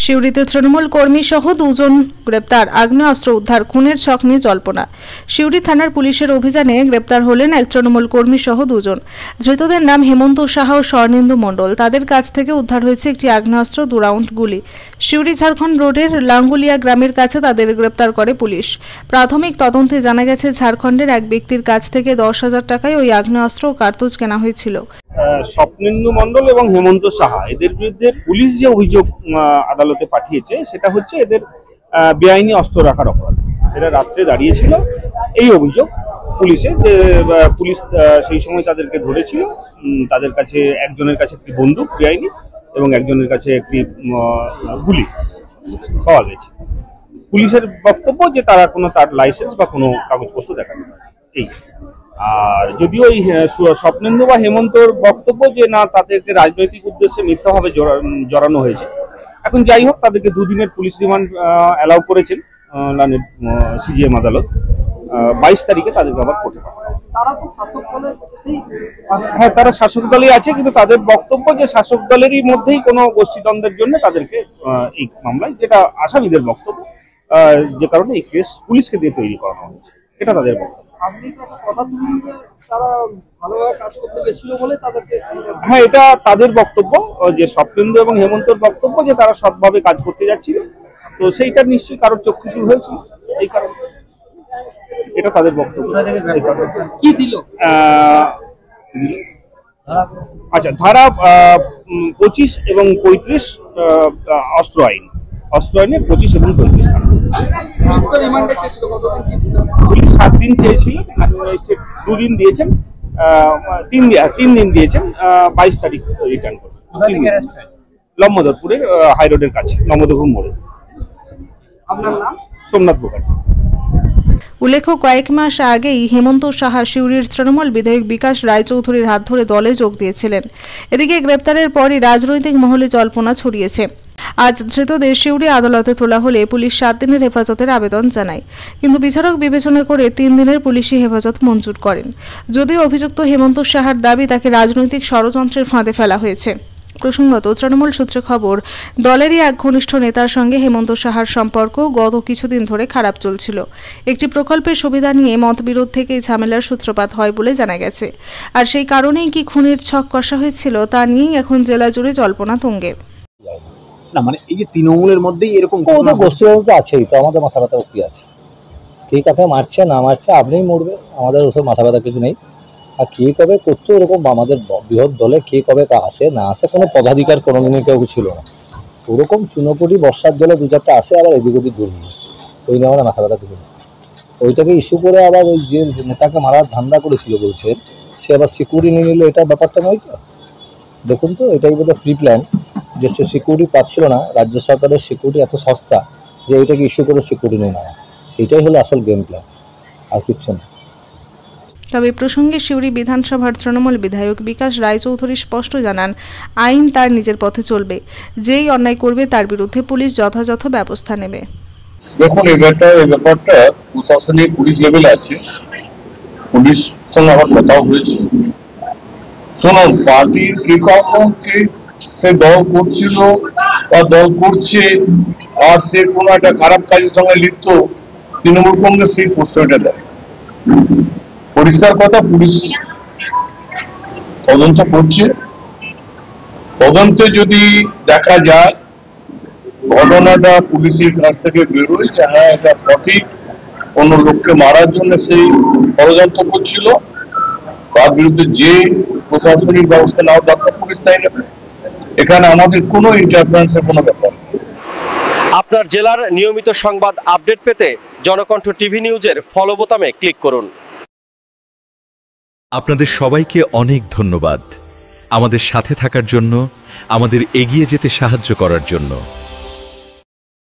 সিউড়িতে তৃণমূল কর্মী সহ দুজন গ্রেপ্তার, আগ্নেয়াস্ত্র উদ্ধার, খুনের ছক নিয়ে জল্পনা। সিউড়ি থানার পুলিশের অভিযানে গ্রেপ্তার হলেন এক তৃণমূল কর্মী সহ দুজন। ধৃতদের নাম হেমন্ত সাহা ও স্বর্ণেন্দু মণ্ডল। তাদের কাছ থেকে উদ্ধার হয়েছে একটি আগ্নেয়াস্ত্র, 2 রাউন্ড গুলি। সিউড়ি ঝাড়খণ্ড রোডের লাঙ্গুলিয়া গ্রামের কাছে তাদের গ্রেপ্তার করে পুলিশ। প্রাথমিক তদন্তে জানা গেছে ঝাড়খণ্ডের এক ব্যক্তির কাছ থেকে 10,000 টাকায় ওই আগ্নেয়াস্ত্র ও কার্তুজ কেনা হয়েছিল। স্বপ্নেন্দু মণ্ডল এবং হেমন্ত সাহা এদের বিরুদ্ধে পুলিশ যে অভিযোগ আদালতে পাঠিয়েছে সেটা হচ্ছে এদের বেআইনি অস্ত্র রাখার অপরাধ। এরা রাত্রে দাঁড়িয়েছিল, এই অভিযোগ পুলিশের যে পুলিশ সেই সময় তাদেরকে ধরেছিল। তাদের কাছে একজনের কাছে একটি বন্দুক বেআইনি এবং একজনের কাছে একটি গুলি পাওয়া গেছে। পুলিশের বক্তব্য যে তারা তার লাইসেন্স বা কোনো কাগজপত্র দেখাতে পারে। এই আর যদিও এই স্বপ্নেন্দু বা হেমন্তর বক্তব্য যে না, তাদেরকে রাজনৈতিক উদ্দেশ্যে মিথ্যাভাবে জড়ানো হয়েছে। এখন যাই হোক, তাদেরকে 2 দিনের পুলিশ রিমান্ড অ্যালাউ করেছেন সিজিএম আদালত। 22 তারিখে তাদেরকে আবার কোর্টে পাঠানো। হ্যাঁ, তারা শাসক দলে আছে, কিন্তু তাদের বক্তব্য যে শাসক দলেরই মধ্যেই কোনো গোষ্ঠীদ্বন্দ্বের জন্য তাদেরকে এই মামলায়, যেটা আসামিদের বক্তব্য, যে কারণে এই কেস পুলিশকে দিয়ে তৈরি করানো হয়েছে, এটা তাদের বক্তব্য। হ্যাঁ, এটা তাদের বক্তব্য যে স্বপ্নেন্দু এবং হেমন্তর বক্তব্য যে তারা সৎভাবে কাজ করতে যাচ্ছিল, তো সেইটা নিশ্চয়ই কারোর চক্ষুশূল হয়েছিল, এই কারণে এটা তাদের বক্তব্য। কি দিল? আচ্ছা, ধারা 25 এবং 35 অস্ত্র আইনে 25 এবং 35 ধারা। পুলিশ 7 দিন চেয়েছিল, 2 দিন দিয়েছেন, 3 দিন দিয়েছেন। 22 তারিখ রিটার্ন করবেন। লম্বদরপুরের হাই রোডের কাছে, লম্বদরপুর মোড়ে। আপনার নাম? সোমনাথ মুখার্জি। উল্লেখ্য, কয়েক মাস আগেই হেমন্ত সাহা সিউড়ির তৃণমূল বিধায়ক বিকাশ রায়চৌধুরীর হাত ধরে দলে যোগ দিয়েছিলেন। এদিকে গ্রেপ্তারের পরই রাজনৈতিক মহলে জল্পনা ছড়িয়েছে। আজ ধৃতদের সিউড়ি আদালতে তোলা হলে পুলিশ 7 দিনের হেফাজতের আবেদন জানায়, কিন্তু বিচারক বিবেচনা করে 3 দিনের পুলিশি হেফাজত মঞ্জুর করেন। যদিও অভিযুক্ত হেমন্ত সাহার দাবি তাকে রাজনৈতিক ষড়যন্ত্রের ফাঁদে ফেলা হয়েছে। প্রসঙ্গত, তৃণমূল সূত্রে খবর, দলেরই এক ঘনিষ্ঠ নেতার সঙ্গে হেমন্ত সাহার সম্পর্ক গত কিছুদিন ধরে খারাপ চলছিল। একটি প্রকল্পের সুবিধা নিয়ে মতবিরোধ থেকেই ঝামেলার সূত্রপাত হয় বলে জানা গেছে। আর সেই কারণেই কি খুনের ছক কষা হয়েছিল তা নিয়েই এখন জেলা জুড়ে জল্পনা তুঙ্গে। না মানে এই যে তৃণমূলের মধ্যেই এরকম গোষ্ঠীদ্বন্দ্ব তো আছেই, তো আমাদের মাথা ব্যথা কি আছে? কে কাকে মারছে না মারছে আপনিই মরবে, আমাদের ওসব মাথা ব্যথা কিছু নেই। আর কে কবে করতো এরকম আমাদের বৃহৎ দলে কে কবে আসে না আসে কোনো পদাধিকার কোনোদিনই কেউ ছিল না। ওরকম চুনোপুটি বর্ষার জলে 2-4টা আসে, আবার এদিক ওদিক ঘুরিয়ে, ওই নিয়ে আমাদের মাথা ব্যথা কিছু নেই। ওইটাকে ইস্যু করে আবার ওই যে নেতাকে মারার ধান্দা করেছিল বলছে, সে আবার সিকিউরিটি নিয়ে নিল, এটা ব্যাপারটা নয় তো। দেখুন তো, এটাই বোধহয় প্রি প্ল্যান, যে সে সিকিউরিটি পাচ্ছিল না, রাজ্য সরকারের সিকিউরিটি এত সস্তা যে এটাকে ইস্যু করে সিকিউরিটি নিয়ে নেওয়া, এটাই হলো আসল গেম প্ল্যান, আর কিচ্ছু না। তবে প্রসঙ্গে সিউড়ি বিধানসভার তৃণমূল বিধায়ক বিকাশ রায়চৌধুরী স্পষ্ট জানান, আইন তার নিজের পথে চলবে, যেই অন্যায় করবে তার বিরুদ্ধে পুলিশ যথাযথ ব্যবস্থা নেবে। দেখুন, এই ব্যাপারটা প্রশাসনিক পুলিশ লেভেলে আছে, পুলিশ সঙ্গে আমার কথাও হয়েছে। শুনুন, পার্টির কে কখনকে সে দল করছিল বা দল করছে আর সে কোনো একটা খারাপ কাজের সঙ্গে লিপ্ত, তৃণমূল কংগ্রেস সেই প্রশ্রয়টা দেয়। পরিষ্কার কথা, পুলিশ তদন্ত করছে। তদন্তে যদি দেখা যায় ঘটনাটা পুলিশের কাছ থেকে বেরোয় যে হ্যাঁ এটা সঠিক, কোনো লোককে মারার জন্য সেই ষড়যন্ত্র করছিল, তার বিরুদ্ধে যে প্রশাসনিক ব্যবস্থা নেওয়া দরকার পুলিশ তাই নেবে। এখানে আমাদের কোনো ইন্টারফারেন্সের কোনো ব্যাপার নেই। আপনার জেলার নিয়মিত সংবাদ আপডেট পেতে জনকণ্ঠ টিভি নিউজের ফলো বোতামে ক্লিক করুন। আপনাদের সবাইকে অনেক ধন্যবাদ আমাদের সাথে থাকার জন্য, আমাদের এগিয়ে যেতে সাহায্য করার জন্য।